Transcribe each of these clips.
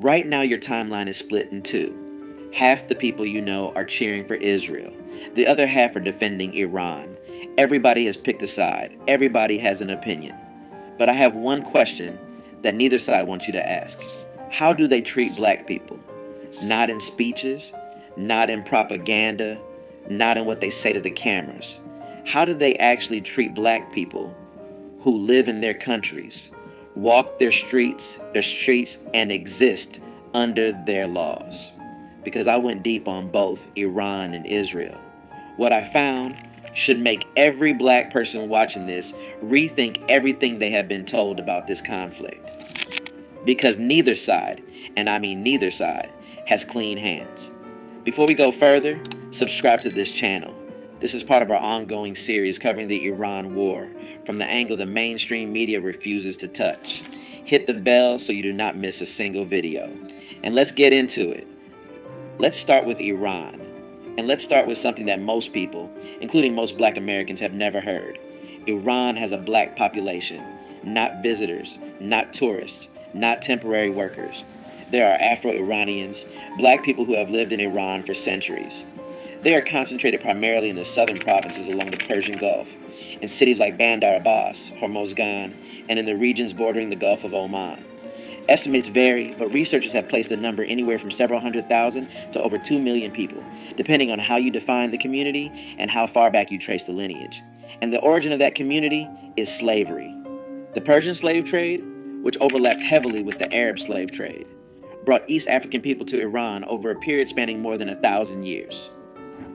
Right now, your timeline is split in two. Half the people you know are cheering for Israel, the other half are defending Iran. Everybody has picked a side, everybody has an opinion. But I have one question that neither side wants you to ask. How do they treat black people? Not in speeches, not in propaganda, not in what they say to the cameras. How do they actually treat black people who live in their countries, walk their streets and exist under their laws? Because I went deep on both Iran and Israel. What I found should make every black person watching this rethink everything they have been told about this conflict. Because neither side, and I mean neither side, has clean hands. Before we go further, subscribe to this channel. This is part of our ongoing series covering the Iran war from the angle the mainstream media refuses to touch. Hit the bell so you do not miss a single video. And let's get into it. Let's start with Iran. And let's start with something that most people, including most black Americans, have never heard. Iran has a black population, not visitors, not tourists, not temporary workers. There are Afro-Iranians, black people who have lived in Iran for centuries. They are concentrated primarily in the southern provinces along the Persian Gulf, in cities like Bandar Abbas, Hormozgan, and in the regions bordering the Gulf of Oman. Estimates vary, but researchers have placed the number anywhere from several 100,000 to over 2 million people, depending on how you define the community and how far back you trace the lineage. And the origin of that community is slavery. The Persian slave trade, which overlapped heavily with the Arab slave trade, brought East African people to Iran over a period spanning more than 1,000 years.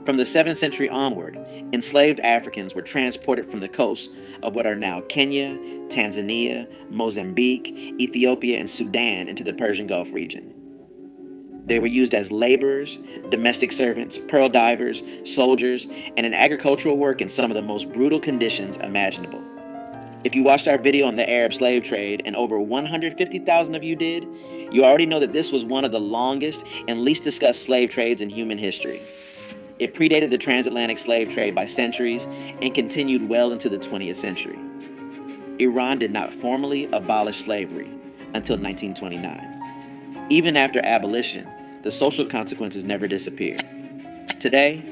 From the 7th century onward, enslaved Africans were transported from the coasts of what are now Kenya, Tanzania, Mozambique, Ethiopia, and Sudan into the Persian Gulf region. They were used as laborers, domestic servants, pearl divers, soldiers, and in agricultural work in some of the most brutal conditions imaginable. If you watched our video on the Arab slave trade, and over 150,000 of you did, you already know that this was one of the longest and least discussed slave trades in human history. It predated the transatlantic slave trade by centuries and continued well into the 20th century. Iran did not formally abolish slavery until 1929. Even after abolition, the social consequences never disappeared. Today,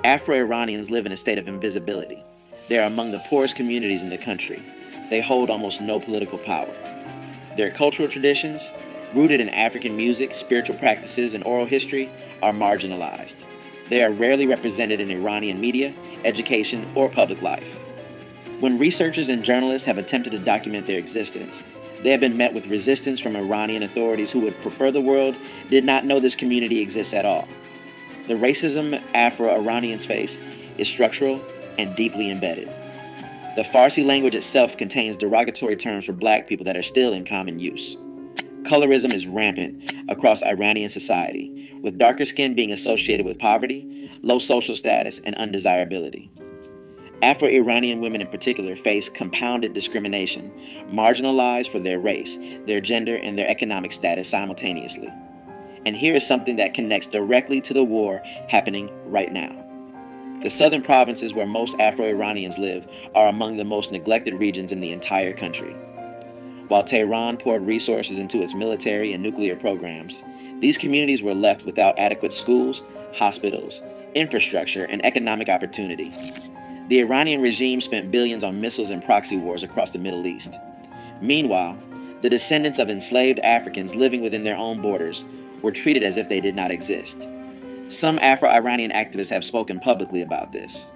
Afro-Iranians live in a state of invisibility. They are among the poorest communities in the country. They hold almost no political power. Their cultural traditions, rooted in African music, spiritual practices, and oral history, are marginalized. They are rarely represented in Iranian media, education, or public life. When researchers and journalists have attempted to document their existence, they have been met with resistance from Iranian authorities who would prefer the world did not know this community exists at all. The racism Afro-Iranians face is structural and deeply embedded. The Farsi language itself contains derogatory terms for black people that are still in common use. Colorism is rampant across Iranian society, with darker skin being associated with poverty, low social status, and undesirability. Afro-Iranian women in particular face compounded discrimination, marginalized for their race, their gender, and their economic status simultaneously. And here is something that connects directly to the war happening right now. The southern provinces where most Afro-Iranians live are among the most neglected regions in the entire country. While Tehran poured resources into its military and nuclear programs, these communities were left without adequate schools, hospitals, infrastructure, and economic opportunity. The Iranian regime spent billions on missiles and proxy wars across the Middle East. Meanwhile, the descendants of enslaved Africans living within their own borders were treated as if they did not exist. Some Afro-Iranian activists have spoken publicly about this.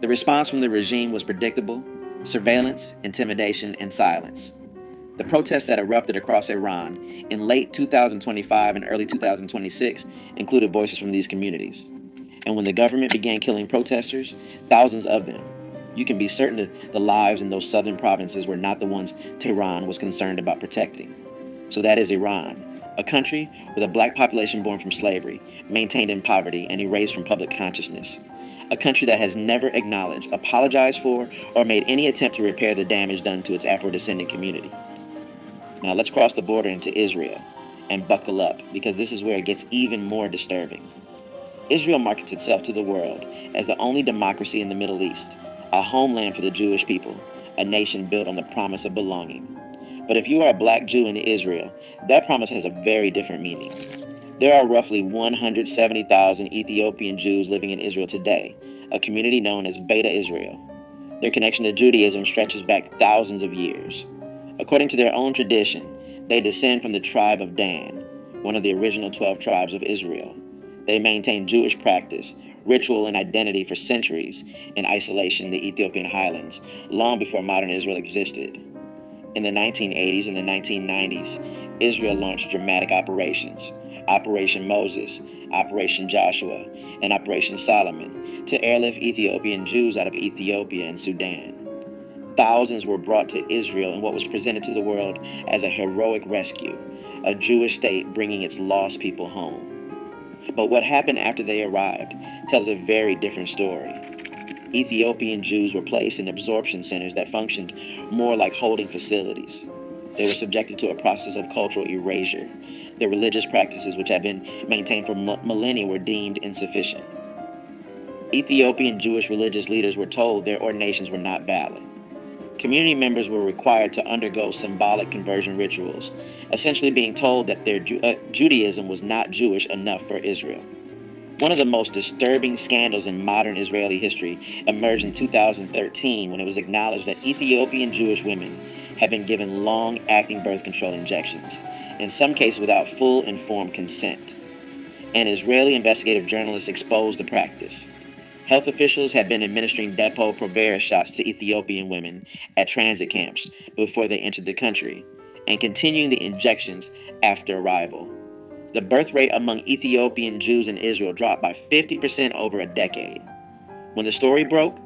The response from the regime was predictable: surveillance, intimidation, and silence. The protests that erupted across Iran in late 2025 and early 2026 included voices from these communities. And when the government began killing protesters, thousands of them, you can be certain that the lives in those southern provinces were not the ones Tehran was concerned about protecting. So that is Iran, a country with a black population born from slavery, maintained in poverty, and erased from public consciousness. A country that has never acknowledged, apologized for, or made any attempt to repair the damage done to its Afro-descendant community. Now let's cross the border into Israel and buckle up, because this is where it gets even more disturbing. Israel markets itself to the world as the only democracy in the Middle East, a homeland for the Jewish people, a nation built on the promise of belonging. But if you are a black Jew in Israel, that promise has a very different meaning. There are roughly 170,000 Ethiopian Jews living in Israel today, a community known as Beta Israel. Their connection to Judaism stretches back thousands of years. According to their own tradition, they descend from the tribe of Dan, one of the original 12 tribes of Israel. They maintain Jewish practice, ritual, and identity for centuries in isolation in the Ethiopian highlands, long before modern Israel existed. In the 1980s and the 1990s, Israel launched dramatic operations, Operation Moses, Operation Joshua, and Operation Solomon, to airlift Ethiopian Jews out of Ethiopia and Sudan. Thousands were brought to Israel in what was presented to the world as a heroic rescue, a Jewish state bringing its lost people home. But what happened after they arrived tells a very different story. Ethiopian Jews were placed in absorption centers that functioned more like holding facilities. They were subjected to a process of cultural erasure. Their religious practices, which had been maintained for millennia, were deemed insufficient. Ethiopian Jewish religious leaders were told their ordinations were not valid. Community members were required to undergo symbolic conversion rituals, essentially being told that their Judaism was not Jewish enough for Israel. One of the most disturbing scandals in modern Israeli history emerged in 2013 when it was acknowledged that Ethiopian Jewish women had been given long-acting birth control injections, in some cases without full informed consent. An Israeli investigative journalist exposed the practice. Health officials had been administering Depo-Provera shots to Ethiopian women at transit camps before they entered the country, and continuing the injections after arrival. The birth rate among Ethiopian Jews in Israel dropped by 50% over a decade. When the story broke,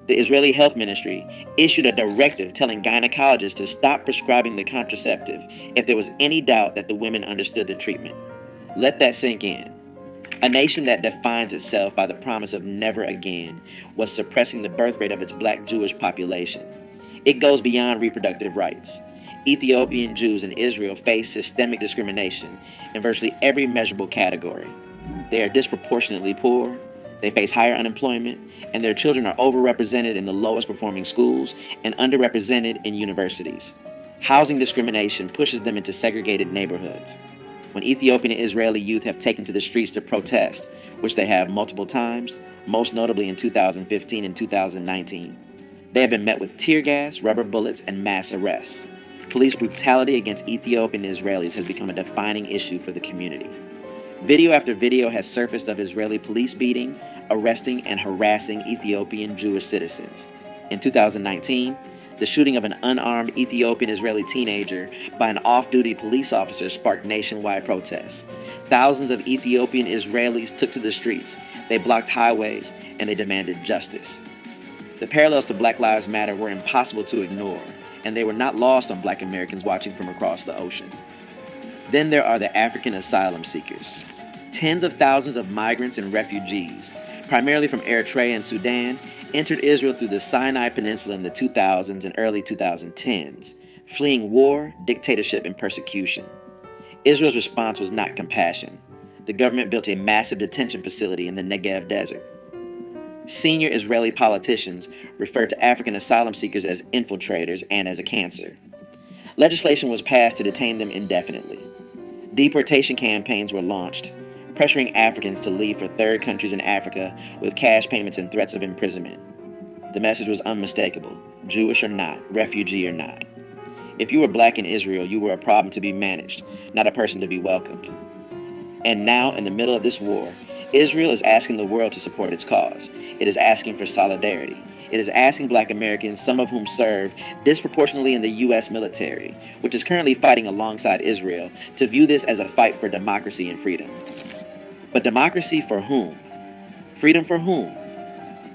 the Israeli Health Ministry issued a directive telling gynecologists to stop prescribing the contraceptive if there was any doubt that the women understood the treatment. Let that sink in. A nation that defines itself by the promise of never again was suppressing the birth rate of its black Jewish population. It goes beyond reproductive rights. Ethiopian Jews in Israel face systemic discrimination in virtually every measurable category. They are disproportionately poor, they face higher unemployment, and their children are overrepresented in the lowest performing schools and underrepresented in universities. Housing discrimination pushes them into segregated neighborhoods. When Ethiopian and Israeli youth have taken to the streets to protest, which they have multiple times, most notably in 2015 and 2019, they have been met with tear gas, rubber bullets, and mass arrests. Police brutality against Ethiopian Israelis has become a defining issue for the community. Video after video has surfaced of Israeli police beating, arresting, and harassing Ethiopian Jewish citizens. In 2019, the shooting of an unarmed Ethiopian Israeli teenager by an off-duty police officer sparked nationwide protests. Thousands of Ethiopian Israelis took to the streets, they blocked highways, and they demanded justice. The parallels to Black Lives Matter were impossible to ignore, and they were not lost on Black Americans watching from across the ocean. Then there are the African asylum seekers. Tens of thousands of migrants and refugees, primarily from Eritrea and Sudan, entered Israel through the Sinai Peninsula in the 2000s and early 2010s, fleeing war, dictatorship, and persecution. Israel's response was not compassion. The government built a massive detention facility in the Negev desert. Senior Israeli politicians referred to African asylum seekers as infiltrators and as a cancer. Legislation was passed to detain them indefinitely. Deportation campaigns were launched, pressuring Africans to leave for third countries in Africa with cash payments and threats of imprisonment. The message was unmistakable: Jewish or not, refugee or not. If you were black in Israel, you were a problem to be managed, not a person to be welcomed. And now, in the middle of this war, Israel is asking the world to support its cause. It is asking for solidarity. It is asking Black Americans, some of whom serve disproportionately in the U.S. military, which is currently fighting alongside Israel, to view this as a fight for democracy and freedom. But democracy for whom? Freedom for whom?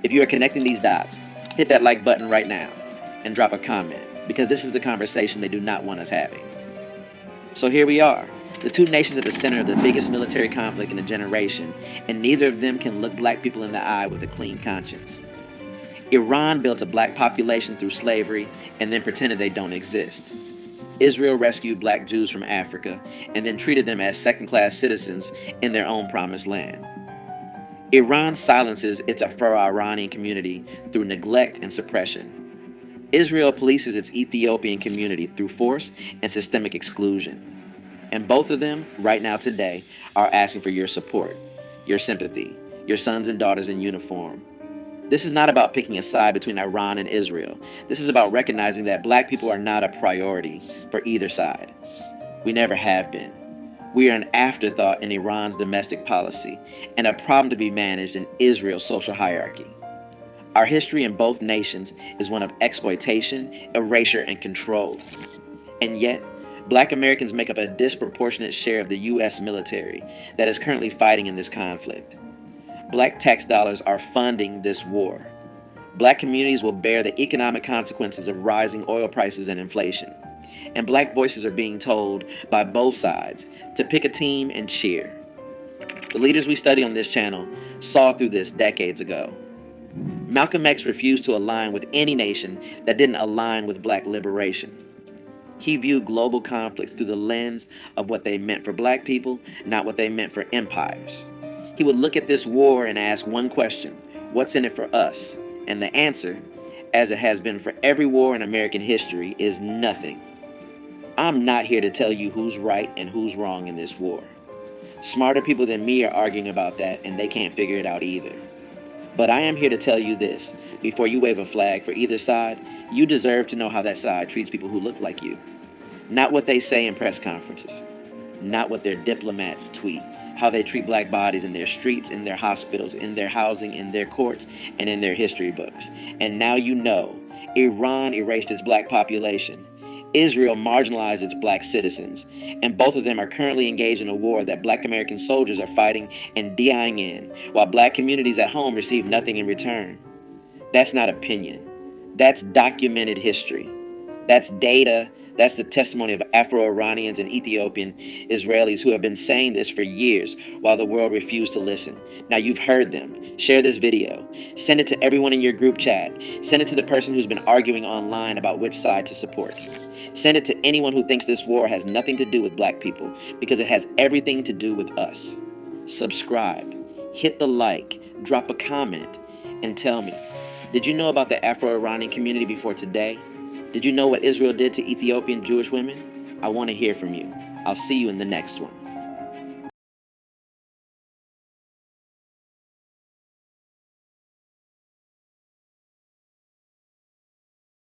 If you are connecting these dots, hit that like button right now and drop a comment, because this is the conversation they do not want us having. So here we are, the two nations at the center of the biggest military conflict in a generation, and neither of them can look black people in the eye with a clean conscience. Iran built a black population through slavery and then pretended they don't exist. Israel rescued black Jews from Africa and then treated them as second-class citizens in their own promised land. Iran silences its Afro-Iranian community through neglect and suppression. Israel polices its Ethiopian community through force and systemic exclusion. And both of them, right now today, are asking for your support, your sympathy, your sons and daughters in uniform. This is not about picking a side between Iran and Israel. This is about recognizing that black people are not a priority for either side. We never have been. We are an afterthought in Iran's domestic policy and a problem to be managed in Israel's social hierarchy. Our history in both nations is one of exploitation, erasure, and control. And yet, black Americans make up a disproportionate share of the U.S. military that is currently fighting in this conflict. Black tax dollars are funding this war. Black communities will bear the economic consequences of rising oil prices and inflation. And black voices are being told by both sides to pick a team and cheer. The leaders we study on this channel saw through this decades ago. Malcolm X refused to align with any nation that didn't align with black liberation. He viewed global conflicts through the lens of what they meant for black people, not what they meant for empires. He would look at this war and ask one question: what's in it for us? And the answer, as it has been for every war in American history, is nothing. I'm not here to tell you who's right and who's wrong in this war. Smarter people than me are arguing about that, and they can't figure it out either. But I am here to tell you this: before you wave a flag for either side, you deserve to know how that side treats people who look like you. Not what they say in press conferences. Not what their diplomats tweet. How they treat black bodies in their streets, in their hospitals, in their housing, in their courts, and in their history books. And now you know. Iran erased its black population. Israel marginalized its black citizens. And both of them are currently engaged in a war that black American soldiers are fighting and dying in, while black communities at home receive nothing in return. That's not opinion. That's documented history. That's data. That's the testimony of Afro-Iranians and Ethiopian Israelis who have been saying this for years while the world refused to listen. Now you've heard them. Share this video. Send it to everyone in your group chat. Send it to the person who's been arguing online about which side to support. Send it to anyone who thinks this war has nothing to do with black people, because it has everything to do with us. Subscribe. Hit the like. Drop a comment. And tell me, did you know about the Afro-Iranian community before today? Did you know what Israel did to Ethiopian Jewish women? I want to hear from you. I'll see you in the next one.